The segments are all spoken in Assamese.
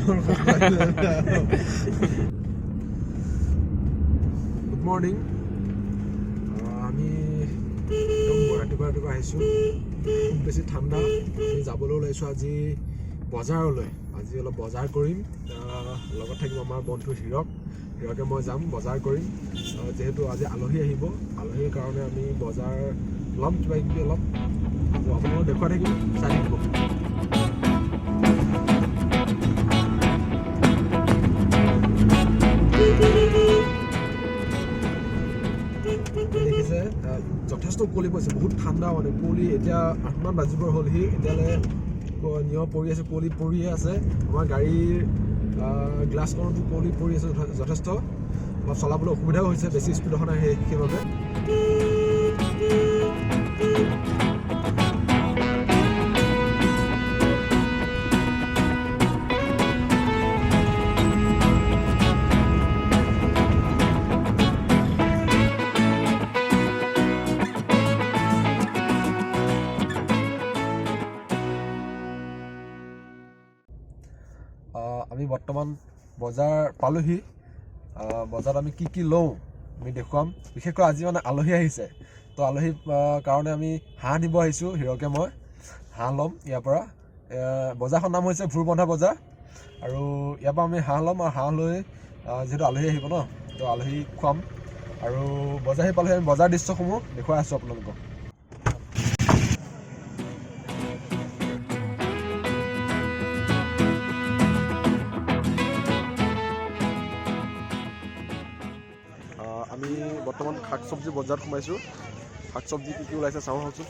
Good morning. আমি ৰাতিপুৱা আহিছোঁ। খুব বেছি ঠাণ্ডা। আমি যাবলৈ ওলাইছোঁ আজি বজাৰলৈ। আজি অলপ বজাৰ কৰিম। লগত থাকিব আমাৰ বন্ধু হিৰকে মই যাম বজাৰ কৰিম। যিহেতু আজি আলহী আহিব, আলহীৰ কাৰণে আমি বজাৰ ল'ম, কিবা কিবি অলপ আপোনালোকক দেখুৱাই থাকিম, চাই থাকিব। দেখিছে যথেষ্ট কুঁৱলী পৰিছে, বহুত ঠাণ্ডা মানে কুঁৱলী। এতিয়া 8মান বাজিবৰ হ'লহি, এতিয়ালৈ নিয়ৰ পৰি আছে, কুঁৱলী পৰিয়ে আছে। আমাৰ গাড়ীৰ গ্লাছখনতো কুঁৱলী পৰি আছে যথেষ্ট। অলপ চলাবলৈ অসুবিধাও হৈছে, বেছি স্পীড অহা নাই সেইবাবে। আমি বৰ্তমান বজাৰ পালোহি। বজাৰত আমি কি লওঁ আমি দেখুৱাম। বিশেষকৈ আজি মানে আলহী আহিছে, তো আলহীৰ কাৰণে আমি হাঁহ নিব আহিছোঁ। হিৰকে মই হাঁহ ল'ম ইয়াৰ পৰা। বজাৰখনৰ নাম হৈছে ভুৰবন্ধা বজাৰ, আৰু ইয়াৰ পৰা আমি হাঁহ ল'ম। আৰু হাঁহ লৈ যিহেতু আলহী আহিব ন, তো আলহীক খুৱাম। আৰু বজাৰ আহি পালোহি, আমি বজাৰ দৃশ্যসমূহ দেখুৱাই আছোঁ আপোনালোকক। আমি বৰ্তমান শাক চব্জি বজাৰত সোমাইছোঁ। শাক চব্জি কি ওলাইছে চাওঁ আহকচোন।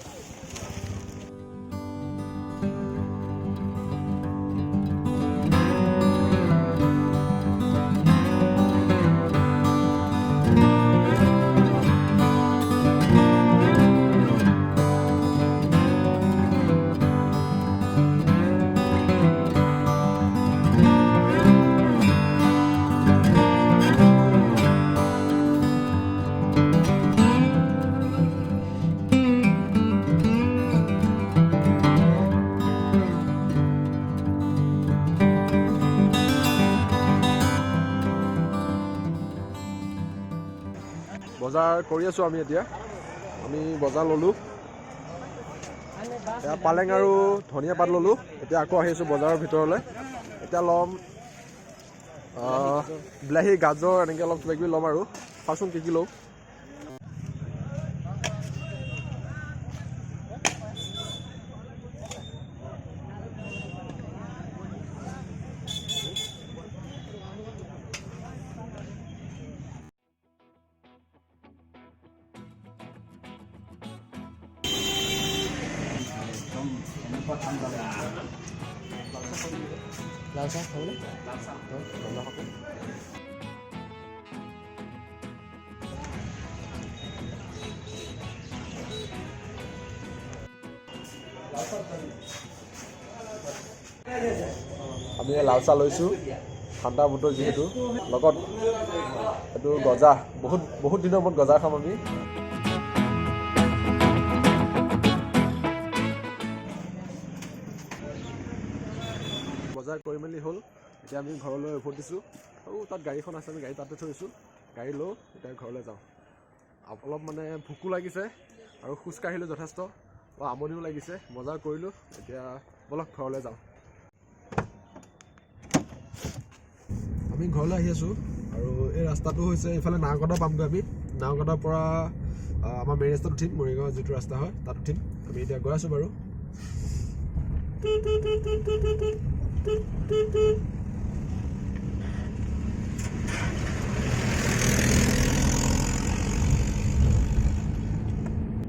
বজাৰ কৰি আছোঁ আমি এতিয়া। আমি বজাৰ ল'লোঁ, এতিয়া পালেং আৰু ধনিয়া পাত ল'লোঁ। এতিয়া আকৌ আহি আছোঁ বজাৰৰ ভিতৰলৈ। এতিয়া ল'ম বিলাহী, গাজৰ, এনেকৈ অলপ কিবা কিবি ল'ম। আৰু চাওঁচোন কি লওঁ। লাল চাহ খাবলৈ আমি লাল চাহ লৈছোঁ, ঠাণ্ডা বতৰ যিহেতু। লগত এইটো গজা, বহুত দিনৰ মূৰত গজা খাম আমি। বজাৰ কৰি মেলি হ'ল, এতিয়া আমি ঘৰলৈ উভতিছোঁ। আৰু তাত গাড়ীখন আছে, আমি গাড়ী তাতে থৈছোঁ। গাড়ী লৈ এতিয়া ঘৰলৈ যাওঁ। অলপ মানে ভোকো লাগিছে আৰু খোজকাঢ়িলোঁ যথেষ্ট, আমনিও লাগিছে। বজাৰ কৰিলোঁ, এতিয়া বলক ঘৰলৈ যাওঁ। আমি ঘৰলৈ আহি আছোঁ, আৰু এই ৰাস্তাটো হৈছে এইফালে নাওকটা পামগৈ আমি। নাওকটাৰ পৰা আমাৰ মেইন ৰাস্তাত উঠিম, মৰিগাঁও যিটো ৰাস্তা হয় তাত উঠিম। আমি এতিয়া গৈ আছোঁ বাৰু।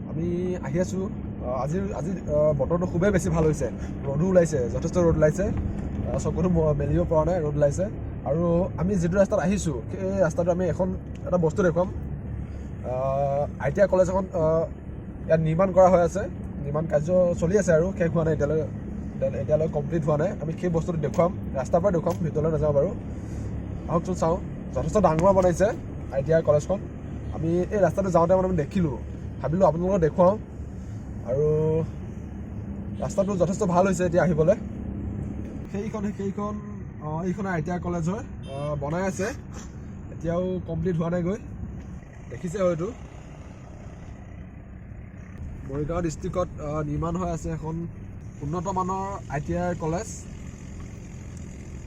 আমি আহি আছোঁ। আজি বতৰটো খুবেই বেছি ভাল হৈছে। ৰ'দো ওলাইছে, যথেষ্ট ৰ'দ ওলাইছে। চকুটো মেলিব পৰা নাই, ৰ'দ ওলাইছে। আৰু আমি যিটো ৰাস্তাত আহিছোঁ, সেই ৰাস্তাটো আমি এটা বস্তু দেখুৱাম। ITI কলেজ এখন ইয়াত নিৰ্মাণ কৰা হৈ আছে। নিৰ্মাণ কাৰ্য চলি আছে আৰু শেষ হোৱা নাই এতিয়ালৈ কমপ্লিট হোৱা নাই। আমি সেই বস্তুটো দেখুৱাম, ৰাস্তাৰ পৰা দেখুৱাম, ভিতৰলৈ নাযাওঁ বাৰু। আহকচোন চাওঁ। যথেষ্ট ডাঙৰ বনাইছে ITI কলেজখন। আমি এই ৰাস্তাটো যাওঁতে মানে আমি দেখিলোঁ, ভাবিলোঁ আপোনালোকক দেখুৱাওঁ। আৰু ৰাস্তাটো যথেষ্ট ভাল হৈছে এতিয়া আহিবলৈ। সেইখন এইখন ITI কলেজ হয়, বনাই আছে, এতিয়াও কমপ্লিট হোৱা নাই গৈ, দেখিছে হয়তো। মৰিগাঁও ডিষ্ট্ৰিক্টত নিৰ্মাণ হৈ আছে এখন উন্নত মানৰ ITI কলেজ।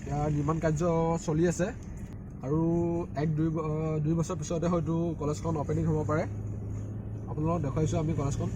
ইয়াৰ নিৰ্মাণ কাৰ্য চলি আছে আৰু 1-2 বছৰ পিছতে হয়তো কলেজখন অপেনিং হ'ব পাৰে। আপোনালোকক দেখুৱাইছোঁ আমি কলেজখন।